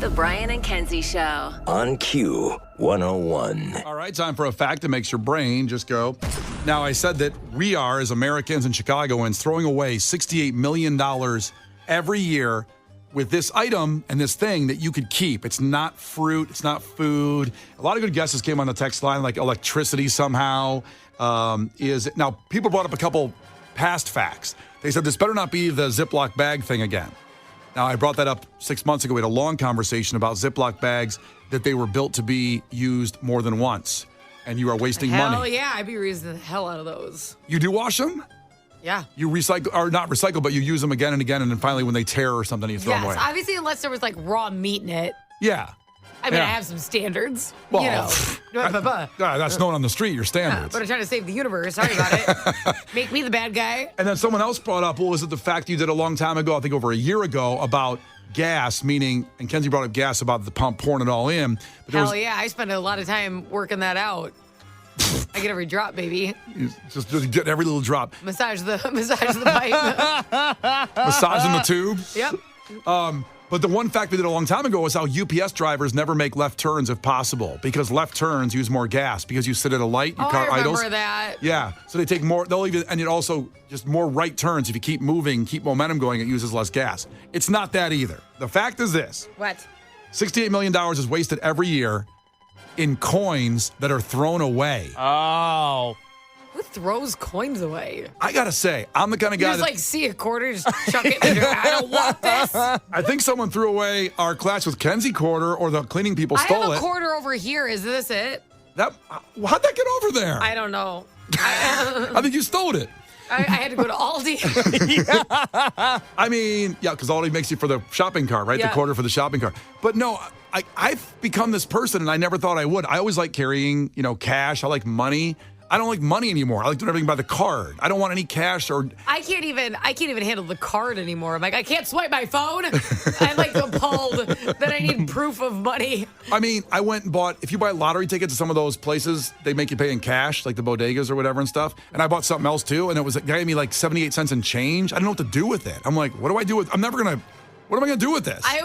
The Brian and Kenzie Show. On Q101. All right, time for a fact that makes your brain just go. Now, I said that we are, as Americans and Chicagoans, throwing away $68 million every year with this item and this thing that you could keep. It's not fruit. It's not food. A lot of good guesses came on the text line, like electricity somehow. Now, people brought up a couple past facts. They said this better not be the Ziploc bag thing again. Now, I brought that up 6 months ago. We had a long conversation about Ziploc bags, that they were built to be used more than once, and you are wasting money. Hell yeah, I'd be using the hell out of those. You do wash them? Yeah. You recycle, or not recycle, but you use them again and again, and then finally when they tear or something, you throw them away. Yes, obviously, unless there was like raw meat in it. Yeah. I mean, Yeah. I have some standards. Well, you know. That's known on the street, your standards. But I'm trying to save the universe. Sorry about it. Make me the bad guy. And then someone else brought up, well, was it the fact you did a long time ago, I think over a year ago, about gas, meaning, and Kenzie brought up gas about the pump pouring it all in. But Hell yeah, I spend a lot of time working that out. I get every drop, baby. Just get every little drop. Massage the pipe. Massaging the tube. Yep. But the one fact we did a long time ago was how UPS drivers never make left turns if possible, because left turns use more gas because you sit at a light, your car I remember idles. that. Yeah, so they take more. They'll even, and it also just more right turns. If you keep moving, keep momentum going, it uses less gas. It's not that either. The fact is this: What? $68 million is wasted every year in coins that are thrown away. Oh. Who throws coins away? I gotta say, I'm the kind of You guy just that like see a quarter, just chuck it in your I don't want this. I think someone threw away our Clash with Kenzie quarter, or the cleaning people I stole have a it. quarter over here. Is this it? How'd that get over there? I don't know. I think you stole it. I had to go to Aldi. I mean, yeah, because Aldi makes you for the shopping cart, right? Yeah. The quarter for the shopping cart. But no, I've become this person, and I never thought I would. I always like carrying, cash. I like money. I don't like money anymore. I like doing everything by the card. I don't want any cash or. I can't even handle the card anymore. I'm like, I can't swipe my phone. I'm like appalled that I need proof of money. I mean, I went and bought, if you buy lottery tickets at some of those places, they make you pay in cash, like the bodegas or whatever and stuff. And I bought something else too, and it gave me like 78 cents in change. I don't know what to do with it. I'm like, what do I do with? What am I gonna do with this? I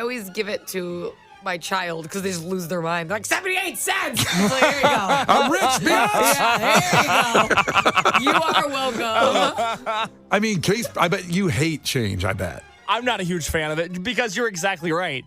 always give it to my child because they just lose their mind. They're like, 78 cents. I'm like, here you go. I'm rich, bitch. Yeah, here you go. You are welcome. I mean, Case, I bet you hate change, I bet. I'm not a huge fan of it because you're exactly right.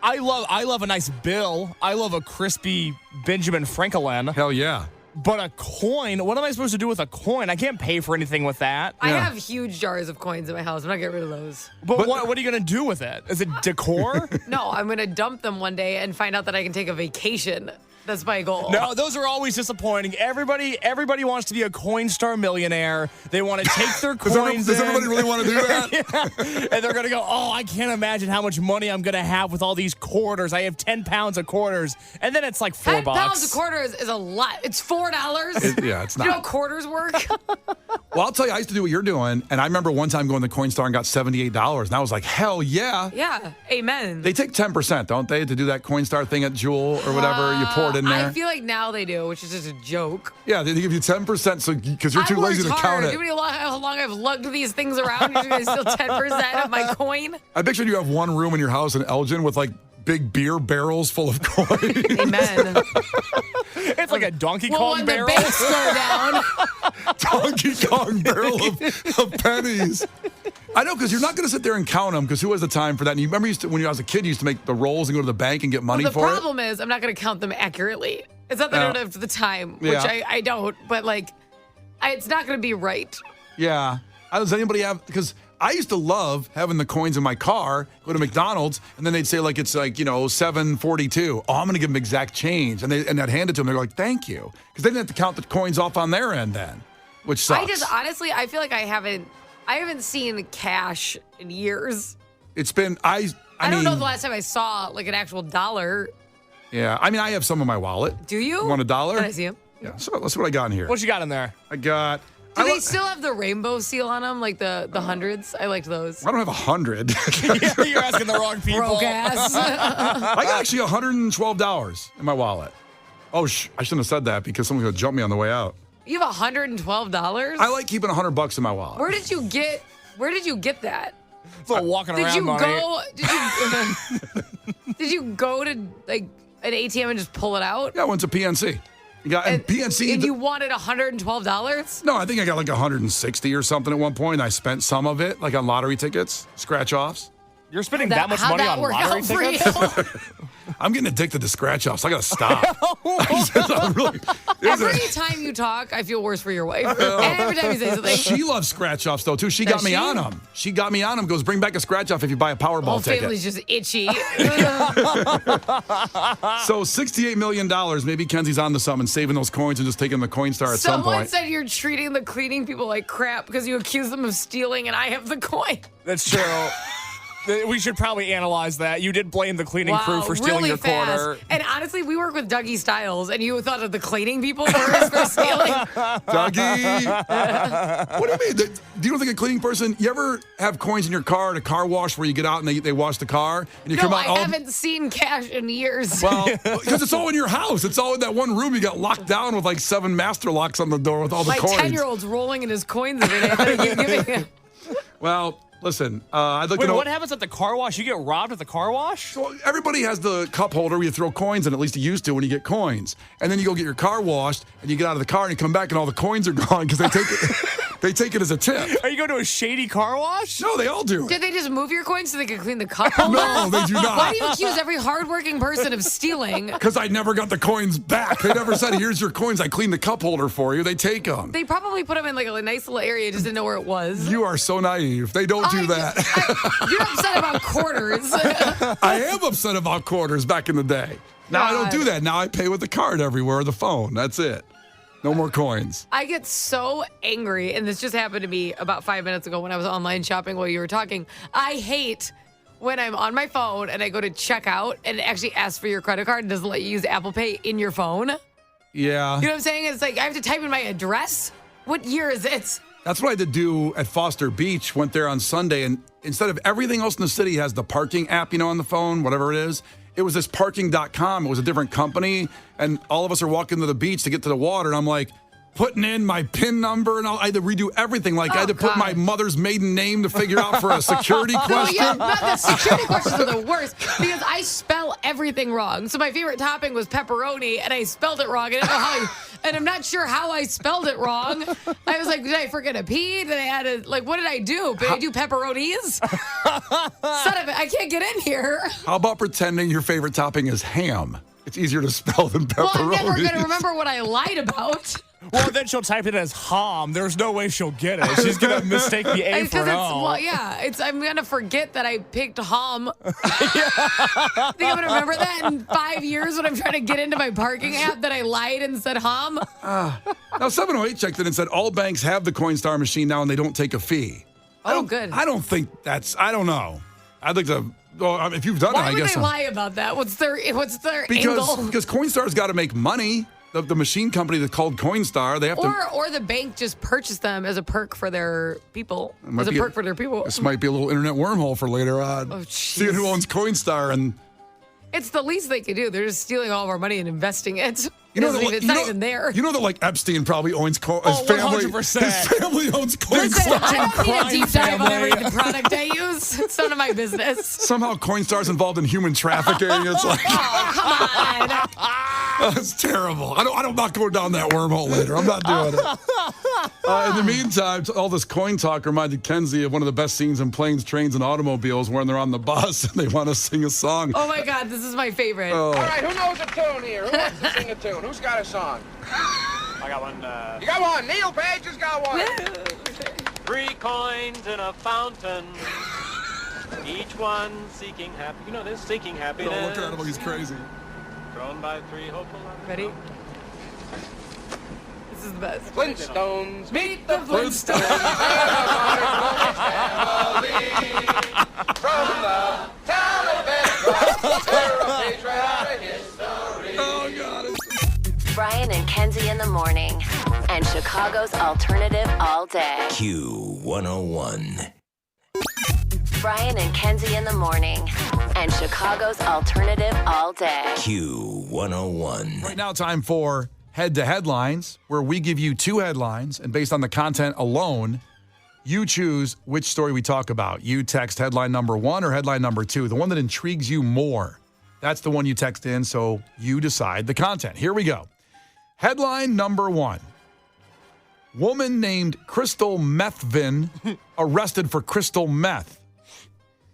I love a nice bill. I love a crispy Benjamin Franklin. Hell yeah. But a coin, what am I supposed to do with a coin? I can't pay for anything with that. I have huge jars of coins in my house. I'm not getting rid of those. But what are you going to do with it? Is it decor? No, I'm going to dump them one day and find out that I can take a vacation. That's my goal. No, those are always disappointing. Everybody wants to be a Coinstar millionaire. They want to take their coins. Does everybody really want to do that? Yeah. And they're going to go, I can't imagine how much money I'm going to have with all these quarters. I have 10 pounds of quarters. And then it's like $4. 10 pounds of quarters is a lot. It's $4. Yeah, it's not. You know how quarters work? Well, I'll tell you, I used to do what you're doing, and I remember one time going to Coinstar and got $78, and I was like, hell yeah. Yeah, amen. They take 10%, don't they, to do that Coinstar thing at Jewel or whatever? You pour it in there. I feel like now they do, which is just a joke. Yeah, they give you 10% because you're too lazy to count it. Do you know how long I've lugged these things around? You're going to steal 10% of my coin? I picture you have one room in your house in Elgin with like big beer barrels full of coins. Amen. It's like a Donkey Kong when barrel. the banks go down. Donkey Kong barrel of pennies. I know, because you're not going to sit there and count them, because who has the time for that? And you remember when you was a kid, you used to make the rolls and go to the bank and get money for it? The problem is I'm not going to count them accurately. It's not that I don't have the time, which I don't, but like, it's not going to be right. Yeah. Does anybody have, because I used to love having the coins in my car, go to McDonald's, and then they'd say like, it's like, $7.42. Oh, I'm going to give them exact change. And I'd hand it to them. They're like, thank you. Because they didn't have to count the coins off on their end then, which sucks. I feel like I haven't seen cash in years. It's been, I don't know the last time I saw like an actual dollar. Yeah. I mean, I have some in my wallet. Do you? Want $1? Can I see them? Yeah. So let's see what I got in here. What you got in there? I got. Do they still have the rainbow seal on them, like the hundreds? I liked those. I don't have 100. You're asking the wrong people. Broke ass. I got actually $112 in my wallet. Oh, I shouldn't have said that because someone's going to jump me on the way out. You have $112? I like keeping $100 in my wallet. Where did you get that? It's all walking Did around you money. go? Did you go to like an ATM and just pull it out? Yeah, I went to PNC. And PNC. And you wanted $112? No, I think I got like 160 or something at one point. I spent some of it like on lottery tickets, scratch-offs. You're spending that much how'd money that on work lottery out for tickets? you? I'm getting addicted to scratch-offs. I got to stop. Every time you talk, I feel worse for your wife. Every time you say something. She loves scratch-offs, though, too. She got me on them. She got me on them. Goes, bring back a scratch-off if you buy a Powerball Whole ticket. family's just itchy. So $68 million. Maybe Kenzie's on to something, saving those coins and just taking the Coinstar at some Someone point. said you're treating the cleaning people like crap because you accuse them of stealing and I have the coin. That's true. We should probably analyze that. You did blame the cleaning crew for stealing really your fast. quarter. And honestly, we work with Dougie Styles, and you thought of the cleaning people first for stealing. Dougie. What do you mean? Do you don't think a cleaning person, you ever have coins in your car at a car wash where you get out and they wash the car? And you No, come out I haven't seen cash in years. Well, because it's all in your house. It's all in that one room you got locked down with like 7 master locks on the door with all the My coins. 10-year-old's rolling in his coins every day. I keep giving him. Well, listen, I'd like Wait, to know. what happens at the car wash? You get robbed at the car wash? Well, everybody has the cup holder where you throw coins in, at least you used to when you get coins. And then you go get your car washed and you get out of the car and you come back and all the coins are gone because they take it. They take it as a tip. Are you going to a shady car wash? No, they all do it. Did they just move your coins so they could clean the cup holder? No, they do not. Why do you accuse every hardworking person of stealing? Because I never got the coins back. They never said, here's your coins. I cleaned the cup holder for you. They take them. They probably put them in like a nice little area, just didn't know where it was. You are so naive. They don't do that. You're upset about quarters. I am upset about quarters back in the day. Now I don't do that. Now I pay with the card everywhere or the phone. That's it. No more coins. I get so angry, and this just happened to me about 5 minutes ago when I was online shopping while you were talking. I hate when I'm on my phone and I go to check out and it actually asks for your credit card and doesn't let you use Apple Pay in your phone. Yeah. You know what I'm saying? It's like I have to type in my address. What year is it? That's what I had to do at Foster Beach. Went there on Sunday, and instead of everything else in the city has the parking app, on the phone, whatever it is. It was this parking.com. It was a different company, and all of us are walking to the beach to get to the water, and I'm like putting in my PIN number, and I had to redo everything. Like I had to put my mother's maiden name to figure out for a security question. Yeah, the security questions are the worst because I spell everything wrong. So my favorite topping was pepperoni, and I spelled it wrong. I didn't know how. And I'm not sure how I spelled it wrong. I was like, did I forget a P? Did I add a, what did I do? Did I do pepperonis? Son of it, I can't get in here. How about pretending your favorite topping is ham? It's easier to spell than pepperoni. Well, I'm never going to remember what I lied about. Well, then she'll type it as ham. There's no way she'll get it. She's going to mistake the A for an O. Well, yeah, I'm going to forget that I picked ham. Think I'm going to remember that in 5 years when I'm trying to get into my parking app that I lied and said ham? Now, 708 checked in and said all banks have the Coinstar machine now and they don't take a fee. Good. I don't think I don't know. I'd like to, if you've done Why it, I would guess. they lie about that? What's their angle? Because Coinstar's got to make money. The machine company that's called Coinstar, they have or the bank just purchased them as a perk for their people. As a perk for their people. This might be a little internet wormhole for later on. Oh, seeing who owns Coinstar and. It's the least they could do. They're just stealing all of our money and investing it. It's not even there. You know that like Epstein probably owns his family. 100%. His family owns Listen, Coinstar. I don't need a deep dive on family. every product I use. It's none of my business. Somehow Coinstar's involved in human trafficking. It's like, Oh, come on. that's terrible. I'm not going down that wormhole later. I'm not doing it. In the meantime, all this coin talk reminded Kenzie of one of the best scenes in Planes, Trains, and Automobiles when they're on the bus and they want to sing a song. Oh my God, this is my favorite. All right, who knows a tune here? Who wants to sing a tune? Who's got a song? I got one. You got one. Neil Page has got one. 3 coins in a fountain, each one seeking happy. You know this, seeking happiness. Oh, look at him, he's crazy. Thrown by 3 hopeful. Ready? This is the best. Flintstones. Meet the Flintstones. From the town of Bedrock, tear a page right out of history. Oh, God. Brian and Kenzie in the morning. And Chicago's alternative all day. Q101. Brian and Kenzie in the morning. And Chicago's alternative all day. Q101. Right now, time for Head to Headlines, where we give you 2 headlines, and based on the content alone, You choose which story we talk about. You text headline number 1 or headline number 2, the one that intrigues you more. That's the one you text in, so you decide the content. Here we go. Headline number 1. Woman named Crystal Methvin arrested for crystal meth.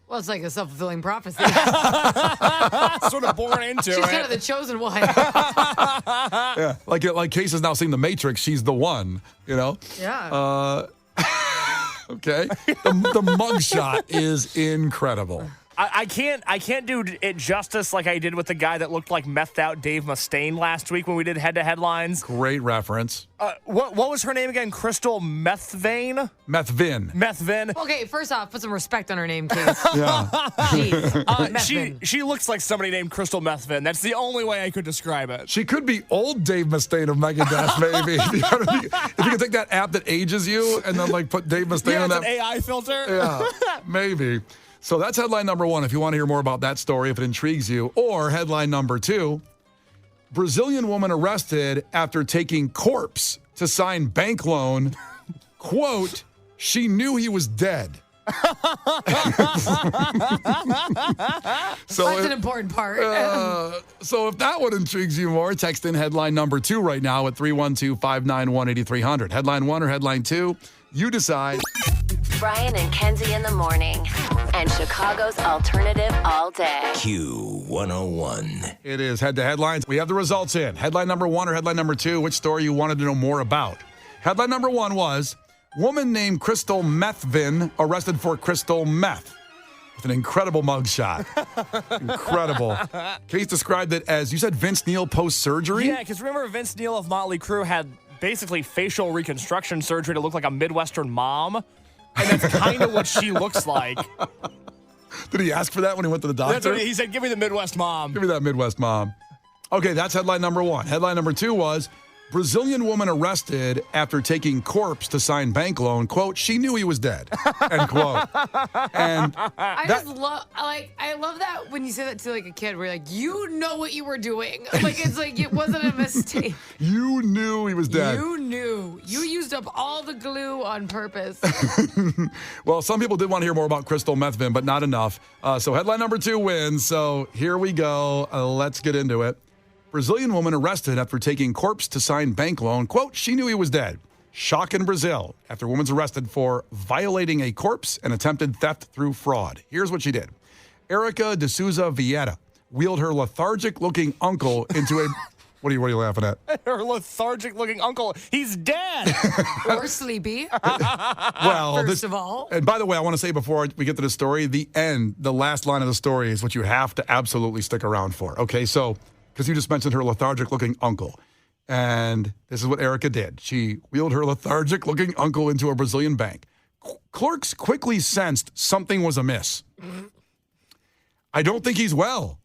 Well, it's like a self-fulfilling prophecy. Sort of born into She's it. kind of the chosen one. Yeah, like Case has now seen The Matrix. She's the one, you know? Yeah. Okay. The mugshot is incredible. I can't do it justice like I did with the guy that looked like methed out Dave Mustaine last week when we did head-to-headlines. Great reference. What was her name again? Crystal Methvin? Methvin. Okay, first off, put some respect on her name, Case. Yeah. Jeez. Methvin. She looks like somebody named Crystal Methvin. That's the only way I could describe it. She could be old Dave Mustaine of Megadeth, maybe. If you can take that app that ages you and then like put Dave Mustaine on it's that. an AI filter. Yeah, maybe. So that's headline number 1 if you want to hear more about that story, if it intrigues you. Or headline number 2, Brazilian woman arrested after taking corpse to sign bank loan. Quote, she knew he was dead. So That's an important part. So if that one intrigues you more, text in headline number 2 right now at 312-591-8300. Headline 1 or headline 2, you decide. Brian and Kenzie in the morning. And Chicago's alternative all day. Q101. It is head to headlines. We have the results in. Headline number 1 or headline number 2, which story you wanted to know more about. Headline number 1 was, woman named Crystal Methvin arrested for crystal meth. With an incredible mugshot. Incredible. Case described it as, you said Vince Neil post-surgery? Yeah, because remember Vince Neil of Motley Crue had basically facial reconstruction surgery to look like a Midwestern mom? And that's kind of what she looks like. Did he ask for that when he went to the doctor? That's what he said, give me the Midwest mom. Give me that Midwest mom. Okay, that's headline number 1. Headline number 2 was, Brazilian woman arrested after taking corpse to sign bank loan. Quote, she knew he was dead. End quote. And I love that when you say that to like a kid, where you're like, you know what you were doing. Like, it's like, it wasn't a mistake. you knew he was dead. You knew. You used up all the glue on purpose. Well, some people did want to hear more about crystal methvin, but not enough. So headline number 2 wins. So here we go. Let's get into it. Brazilian woman arrested after taking corpse to sign bank loan. Quote, she knew he was dead. Shock in Brazil after woman's arrested for violating a corpse and attempted theft through fraud. Here's what she did. Erica de Souza Vieira wheeled her lethargic-looking uncle into a... What are you laughing at? Her lethargic-looking uncle, he's dead. Or sleepy. Well, First of all. And by the way, I want to say before we get to the story, the last line of the story is what you have to absolutely stick around for. Okay, so... because you just mentioned her lethargic-looking uncle. And this is what Erica did. She wheeled her lethargic-looking uncle into a Brazilian bank. Clerks quickly sensed something was amiss. I don't think he's well.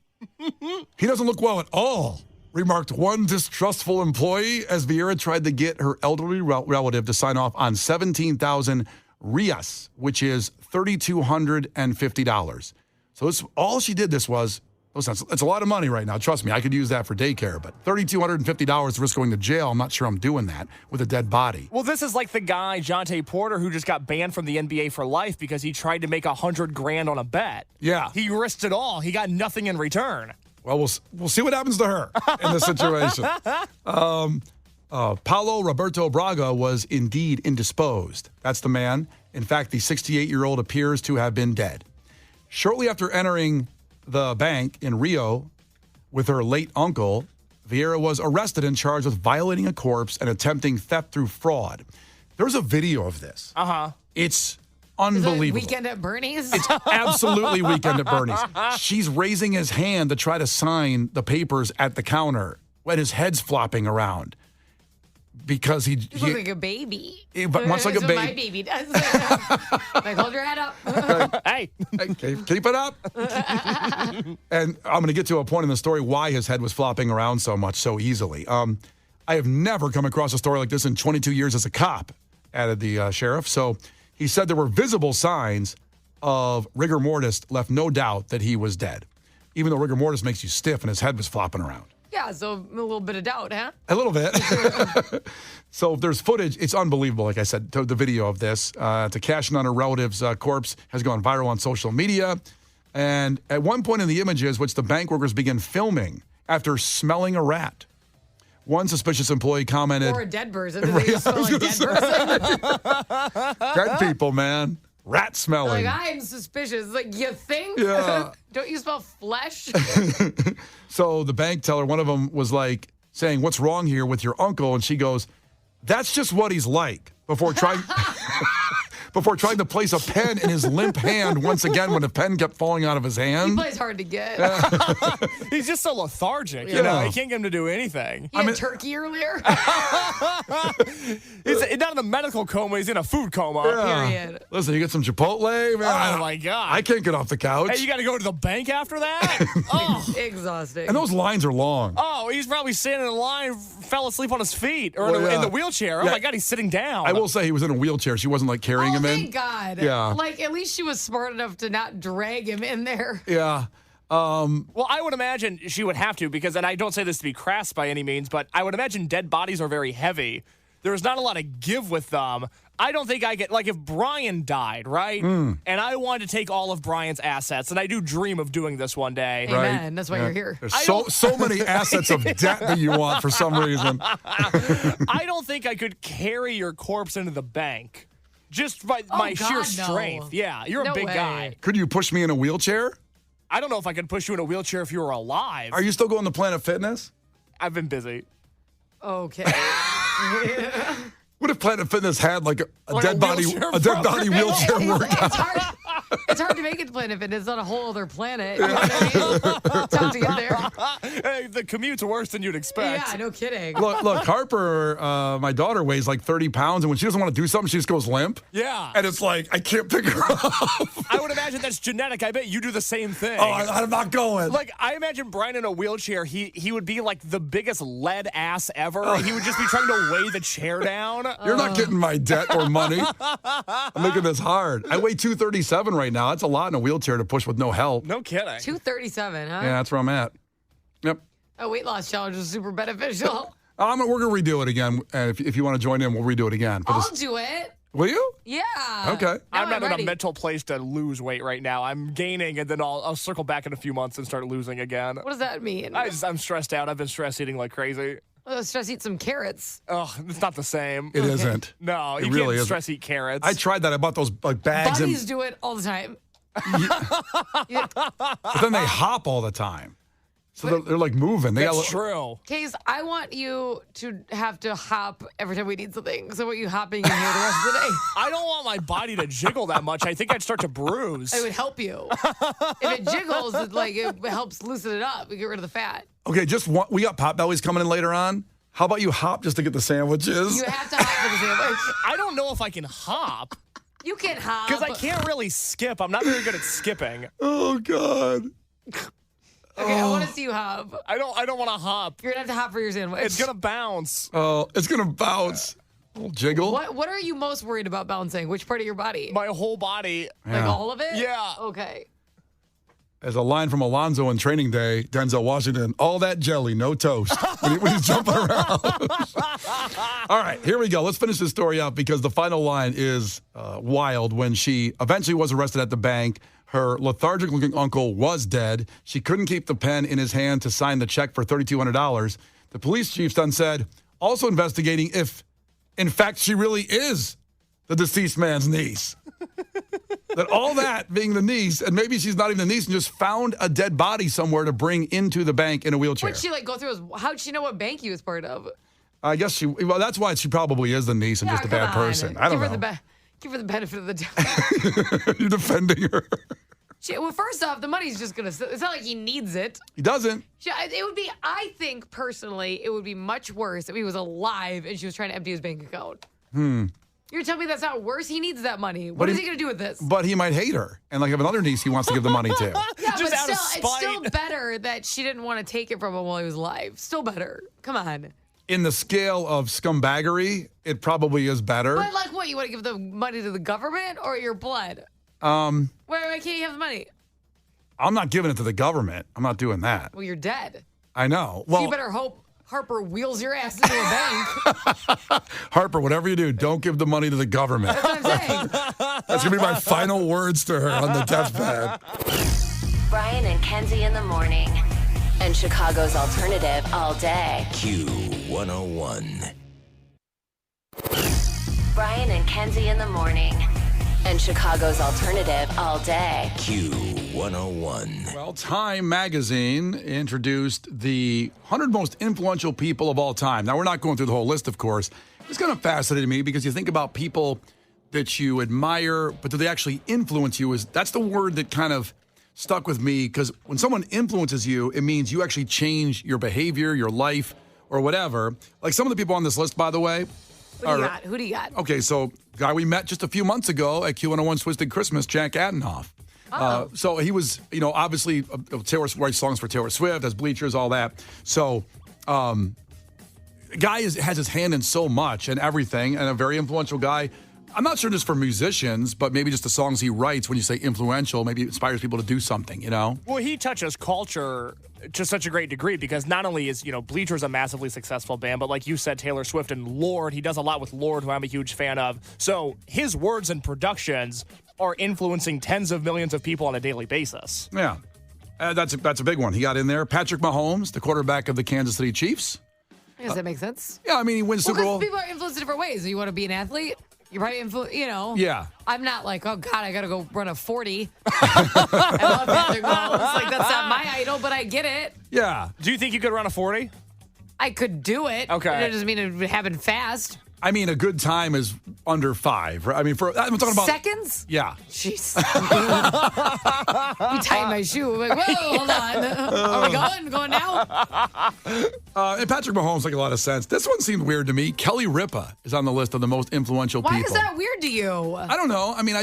He doesn't look well at all, remarked one distrustful employee as Vieira tried to get her elderly relative to sign off on 17,000 reais, which is $3,250. So all she did was... listen, it's a lot of money right now. Trust me, I could use that for daycare, but $3,250 to risk going to jail, I'm not sure I'm doing that with a dead body. Well, this is like the guy, Jonte Porter, who just got banned from the NBA for life because he tried to make $100,000 on a bet. Yeah. He risked it all. He got nothing in return. Well, we'll see what happens to her in this situation. Paulo Roberto Braga was indeed indisposed. That's the man. In fact, the 68-year-old appears to have been dead. Shortly after entering the bank in Rio with her late uncle, Vieira was arrested and charged with violating a corpse and attempting theft through fraud. There's a video of this. It's unbelievable. Weekend at Bernie's? It's absolutely Weekend at Bernie's. She's raising his hand to try to sign the papers at the counter when his head's flopping around. Because he You look like a baby. But much like a That's what baby. my baby does. Like, hold your head up. Hey. Keep it up. And I'm going to get to a point in the story why his head was flopping around so much so easily. I have never come across a story like this in 22 years as a cop, added the sheriff. So he said there were visible signs of rigor mortis left no doubt that he was dead, even though rigor mortis makes you stiff and his head was flopping around. Yeah, so a little bit of doubt, huh? A little bit. So there's footage. It's unbelievable, like I said, the video of this. To cash in on her relative's corpse has gone viral on social media. And at one point in the images, which the bank workers begin filming after smelling a rat, one suspicious employee commented, Or a dead person. Do they smell like dead person? dead people, man. Rat smelling. Like, I'm suspicious. Like, you think? Yeah. Don't you smell flesh? So the bank teller, one of them was like saying, "What's wrong here with your uncle?" And she goes, "That's just what he's like," before trying to place a pen in his limp hand once again when the pen kept falling out of his He hand. plays hard to get. He's just so lethargic, you Yeah. know. You can't get him to do anything. He had turkey earlier. He's not in a medical coma. He's in a food coma. Period. Listen, you get some Chipotle, man. Oh, my God. I can't get off the couch. Hey, you got to go to the bank after that? Oh. Exhausting. And those lines are long. Oh, he's probably standing in line, fell asleep on his feet, or Well, in yeah. the wheelchair. Oh, Yeah. my God, he's sitting down. I will say he was in a wheelchair. She wasn't like carrying him in. Thank God. Yeah. Like, at least she was smart enough to not drag him in there. Yeah. Well, I would imagine she would have to because, and I don't say this to be crass by any means, but I would imagine dead bodies are very heavy. There's not a lot of give with them. I don't think I get, like, if Brian died, right? And I wanted to take all of Brian's assets, and I do dream of doing this one day. Amen. That's why you're here. There's so many assets of debt that you want for some reason. I don't think I could carry your corpse into the bank just by my God, sheer no. strength. Yeah, you're No a big way. guy. Could you push me in a wheelchair? I don't know if I could push you in a wheelchair if you were alive. Are you still going to Planet Fitness? I've been busy. Okay. What if Planet Fitness had like a Like dead a body wheelchair workout? It's hard to make it to Planet Fitness. It's on a whole other planet. You know what I mean? It's tough to get there. Hey, the commute's worse than you'd expect. Yeah, no kidding. Look, Harper, my daughter weighs like 30 pounds, and when she doesn't want to do something, she just goes limp. Yeah. And it's like, I can't pick her up. I would imagine that's genetic. I bet you do the same thing. Oh, I'm not going. Like, I imagine Brian in a wheelchair, he would be like the biggest lead ass ever. He would just be trying to weigh the chair down. You're not getting my debt or money. I'm making this hard. I weigh 237 right now. That's a lot in a wheelchair to push with no help. No kidding. 237, huh? Yeah, that's where I'm at. Yep. A weight loss challenge is super beneficial. We're going to redo it again. If you want to join in, we'll redo it again. I'll do it. Will you? Yeah. Okay. I'm Now not in ready. a mental place to lose weight right now. I'm gaining, and then I'll circle back in a few months and start losing again. What does that mean? I'm stressed out. I've been stress eating like crazy. Let's just eat some carrots. Oh, it's not the same. It isn't. No, It you really can't isn't. stress eat carrots. I tried that. I bought those like bags, Buddies do it all the time. but then they hop all the time. So they're like moving. They That's got, true. Case, I want you to have to hop every time we need something. So I want you hopping in here the rest of the day. I don't want my body to jiggle that much. I think I'd start to bruise. It would help you. If it jiggles, it helps loosen it up. We get rid of the fat. Okay, we got Potbellies coming in later on. How about you hop just to get the sandwiches? You have to hop for the sandwich. I don't know if I can hop You can hop. because I can't really skip. I'm not very good at skipping. Oh God. Okay, I want to see you hop. I don't want to hop. You're going to have to hop for your sandwich. It's gonna bounce. Oh, it's gonna bounce. A little jiggle. What are you most worried about bouncing? Which part of your body? My whole body. Like Yeah. all of it? Yeah. Okay. As a line from Alonzo in Training Day, Denzel Washington, all that jelly, no toast. when he's jumping around. All right, here we go. Let's finish this story up because the final line is wild. When she eventually was arrested at the bank, her lethargic-looking uncle was dead. She couldn't keep the pen in his hand to sign the check for $3,200. The police chief then said, also investigating if, in fact, she really is the deceased man's niece. That all that being the niece, and maybe she's not even the niece, and just found a dead body somewhere to bring into the bank in a wheelchair. What'd she go through? How'd she know what bank he was part of? I guess well, that's why she probably is the niece and just a come bad on. person. I don't know. Give her the benefit of the doubt. You're defending her. Well, first off, the money's just going to... It's not like he needs it. He doesn't. It would be... I think, personally, it would be much worse if he was alive and she was trying to empty his bank account. You're telling me that's not worse? He needs that money. What is he going to do with this? But he might hate her and like have another niece he wants to give the money to. Yeah, Just but out of still, it's spite. still better that she didn't want to take it from him while he was alive. Still better. Come on. In the scale of scumbaggery, it probably is better. But like what? You want to give the money to the government or your blood? Why can't you have the money? I'm not giving it to the government. I'm not doing that. Well, you're dead. I know. So Well, you better hope Harper wheels your ass into a bank. Harper, whatever you do, don't give the money to the government. That's what I'm saying. That's going to be my final words to her on the deathbed. Brian and Kenzie in the morning. And Chicago's alternative all day. Q101. Brian and Kenzie in the morning. And Chicago's alternative all day. Q101. Well, Time magazine introduced the 100 most influential people of all time. Now, we're not going through the whole list, of course. It's kind of fascinating to me because you think about people that you admire, but do they actually influence you? That's the word that kind of stuck with me, because when someone influences you, it means you actually change your behavior, your life, or whatever. Like some of the people on this list, by the way. Who do you got? Okay, so guy we met just a few months ago at Q101 Twisted Christmas, Jack Adenoff. So he was, obviously Taylor writes songs for Taylor Swift, has Bleachers, all that. So guy has his hand in so much and everything, and a very influential guy. I'm not sure just for musicians, but maybe just the songs he writes, when you say influential, maybe it inspires people to do something, Well, he touches culture to such a great degree because not only is, Bleachers a massively successful band, but like you said, Taylor Swift and Lorde, he does a lot with Lorde, who I'm a huge fan of. So his words and productions are influencing tens of millions of people on a daily basis. Yeah, that's a big one. He got in there. Patrick Mahomes, the quarterback of the Kansas City Chiefs. I guess that makes sense. Yeah, I mean, he wins Super Bowl. People are influenced in different ways. You want to be an athlete? You're probably Yeah. I'm not like, oh, God, I got to go run a 40. I love Patrick Mahomes. Like, that's not my idol, but I get it. Yeah. Do you think you could run a 40? I could do it. Okay. It doesn't mean it would happen fast. I mean, a good time is under 5. Right? I mean, I'm talking about seconds? Yeah. Jeez. You tied my shoe. I'm like, whoa, hold on. Are we going? Going now? And Patrick Mahomes make a lot of sense. This one seemed weird to me. Kelly Ripa is on the list of the most influential people. Why is that weird to you? I don't know. I mean,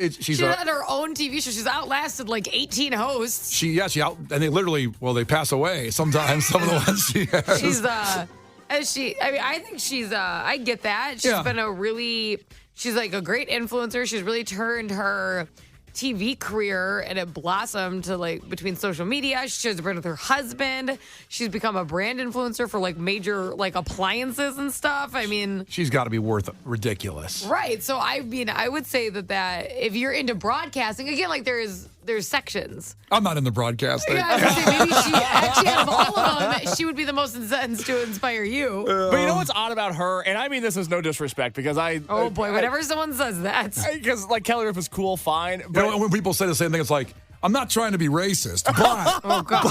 she's had her own TV show. She's outlasted like 18 hosts. She out, and they pass away sometimes. Some of the ones she has. I think I get that. She's like a great influencer. She's really turned her TV career and it blossomed to like between social media. She shares a brand with her husband. She's become a brand influencer for like major like appliances and stuff. I mean, she's got to be worth ridiculous. Right. So I mean, I would say that if you're into broadcasting, again, like there's sections. I'm not in the broadcasting. Yeah, I was gonna say, maybe she actually out of all of them, she would be the most incensed to inspire you. But you know what's odd about her, and I mean this is no disrespect because whenever someone says that, because like Kelly Ripa's cool, fine. But when people say the same thing, it's like, I'm not trying to be racist, but oh god,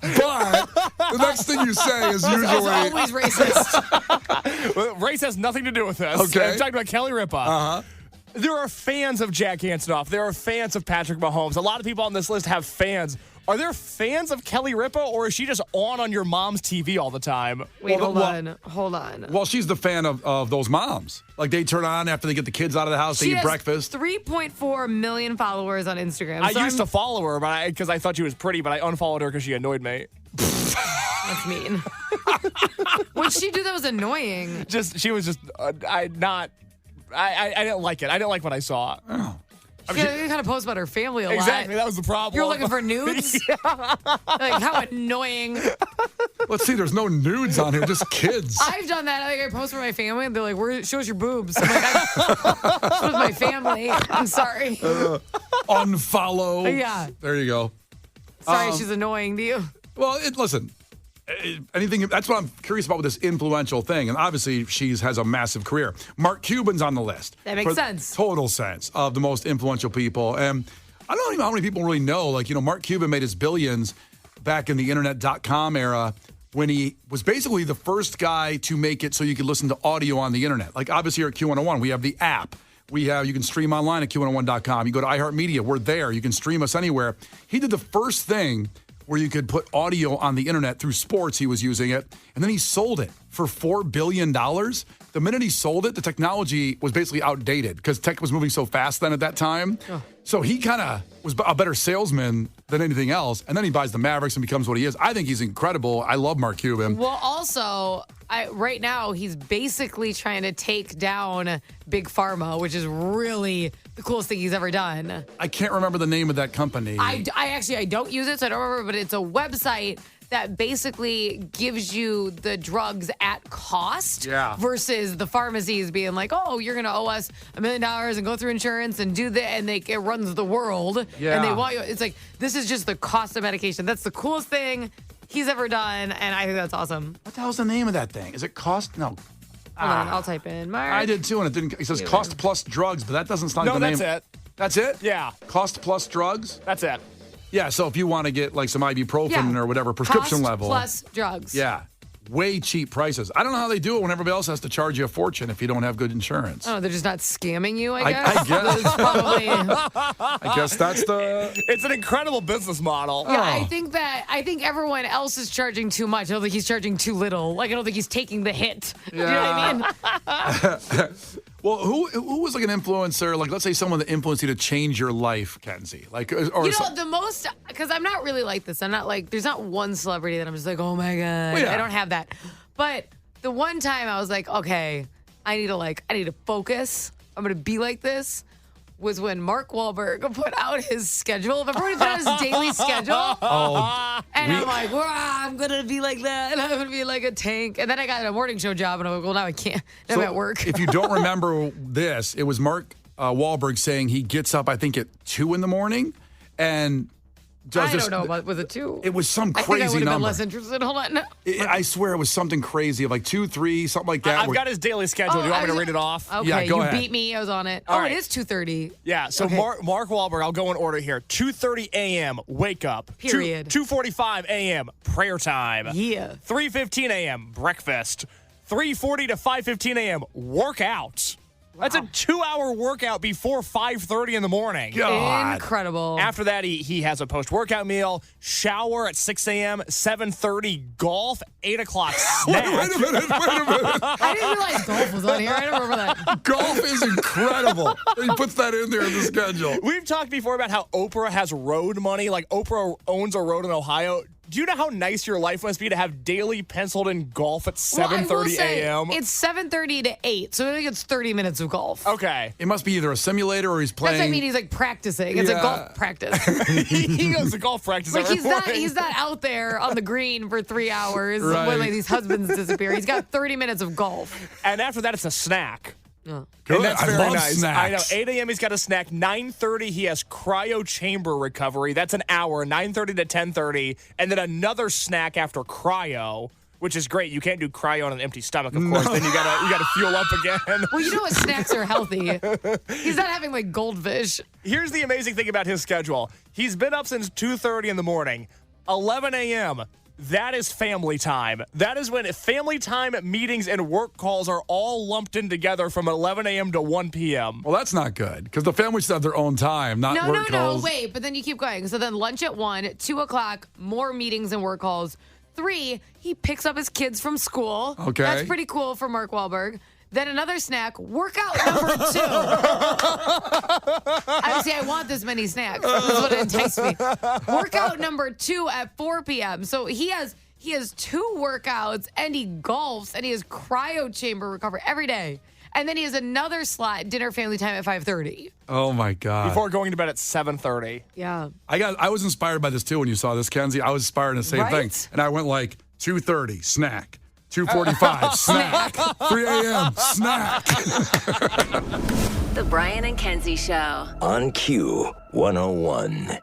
but the next thing you say is usually it's always racist. Race has nothing to do with this. Okay, I'm talking about Kelly Ripa. There are fans of Jack Antonoff. There are fans of Patrick Mahomes. A lot of people on this list have fans. Are there fans of Kelly Ripa, or is she just on your mom's TV all the time? Wait, hold on. Well, she's the fan of those moms. Like, they turn on after they get the kids out of the house, they eat breakfast. 3.4 million followers on Instagram. I used to follow her because I thought she was pretty, but I unfollowed her because she annoyed me. That's mean. What did she do that was annoying? She was just, I didn't like it. I didn't like what I saw. Oh. She kind of post about her family a lot. Exactly, that was the problem. You're looking for nudes? Yeah. Like, how annoying. Let's see, there's no nudes on here, just kids. I've done that. Like, I post for my family, and they're like, show us your boobs. I'm like, this was my family. I'm sorry. Unfollow. Yeah. There you go. Sorry, she's annoying to you. Well, listen. Anything that's what I'm curious about with this influential thing, and obviously she has a massive career. Mark Cuban's on the list. That makes sense. Total sense of the most influential people, and I don't even know how many people really know. Like, Mark Cuban made his billions back in the internet.com era when he was basically the first guy to make it so you could listen to audio on the internet. Like, obviously here at Q101 we have the app. You can stream online at Q101.com. You go to iHeartMedia, we're there. You can stream us anywhere. He did the first thing where you could put audio on the internet through sports. He was using it, and then he sold it for $4 billion. The minute he sold it, the technology was basically outdated because tech was moving so fast then at that time. Oh. So he kind of was a better salesman than anything else, and then he buys the Mavericks and becomes what he is. I think he's incredible. I love Mark Cuban. Well, also, right now, he's basically trying to take down Big Pharma, which is really the coolest thing he's ever done. I can't remember the name of that company. I don't use it, so I don't remember, but it's a website that basically gives you the drugs at cost versus the pharmacies being like, oh, you're going to owe us $1 million and go through insurance and do that. And it runs the world. Yeah. And they want you. It's like, this is just the cost of medication. That's the coolest thing he's ever done. And I think that's awesome. What the hell's the name of that thing? Is it cost? No. Hold on, I'll type in Mark. I did too, and it didn't. It says cost plus drugs, but that doesn't sound like the name. No, that's it. That's it? Yeah. Cost plus drugs? That's it. Yeah, so if you want to get like some ibuprofen or whatever prescription cost level. plus drugs. Yeah. Way cheap prices. I don't know how they do it when everybody else has to charge you a fortune if you don't have good insurance. Oh, they're just not scamming you, I guess. I guess. That's probably, I guess that's the. It's an incredible business model. yeah, I think everyone else is charging too much. I don't think he's charging too little. Like, I don't think he's taking the hit. You know what I mean? Well, who was like an influencer? Like, let's say someone that influenced you to change your life, Kenzie. Like, or the most, because I'm not really like this. I'm not like, there's not one celebrity that I'm just like, oh my God. Well, yeah. I don't have that. But the one time I was like, okay, I need to focus. I'm going to be like this. Was when Mark Wahlberg put out his schedule. If everybody put out his daily schedule. And I'm like, I'm going to be like that. And I'm going to be like a tank. And then I got a morning show job. And I'm like, well, now I can't. Now I'm at work. If you don't remember this, it was Mark Wahlberg saying he gets up, I think, at 2 in the morning and does I don't know about, was it 2? It was some I crazy think I would have number. been less interested. Hold on. No. I swear it was something crazy of like 2, 3, something like that. I've got his daily schedule. Do you want me to read it off? Okay, Yeah, go you ahead. beat me. I was on it. All It right. is 2:30. Yeah, so Okay. Mark Wahlberg, I'll go in order here. 2:30 a.m., wake up. Period. 2:45 a.m., prayer time. Yeah. 3:15 a.m., breakfast. 3:40 to 5:15 a.m., workout. That's a 2-hour workout before 5:30 in the morning. God. Incredible. After that, he has a post-workout meal, shower at 6 a.m., 7:30 golf, 8 o'clock snack. Wait a minute. I didn't realize golf was on here. I don't remember that. Golf is incredible. He puts that in there in the schedule. We've talked before about how Oprah has road money. Like Oprah owns a road in Ohio. Do you know how nice your life must be to have daily penciled in golf at 7:30 a.m.? It's 7:30 to 8, so I think it's 30 minutes of golf. Okay. It must be either a simulator or he's That's playing. what I mean. He's like practicing. It's a Yeah. golf practice. He goes to golf practice Like every he's not morning. out there on the green for 3 hours Right. when like these husbands disappear. He's got 30 minutes of golf. And after that, it's a snack. Good. And that's I very love nice. snacks. I know. 8 a.m. he's got a snack. 9:30 he has cryo chamber recovery. That's an hour. 9:30 to 10:30, and then another snack after cryo, which is great. You can't do cryo on an empty stomach, of course. Then you gotta fuel up again. Well, you know what snacks are healthy. He's not having like goldfish. Here's the amazing thing about his schedule. He's been up since 2:30 in the morning. 11 a.m. That is family time. That is when family time meetings and work calls are all lumped in together from 11 a.m. to 1 p.m. Well, that's not good because the families should have their own time, not No, work calls. wait. But then you keep going. So then lunch at 1, 2 o'clock, more meetings and work calls. 3, he picks up his kids from school. Okay. That's pretty cool for Mark Wahlberg. Then another snack, workout number 2. Obviously, I want this many snacks. That's what enticed me. Workout number 2 at 4 p.m. So he has 2 workouts, and he golfs, and he has cryo chamber recovery every day. And then he has another slot, dinner family time at 5:30. Oh my God. Before going to bed at 7:30. Yeah. I was inspired by this too when you saw this, Kenzie. I was inspired in the same Right? thing. And I went like 2:30, snack. 2:45, snack. 3 a.m., snack. The Brian and Kenzie Show. On Q 101.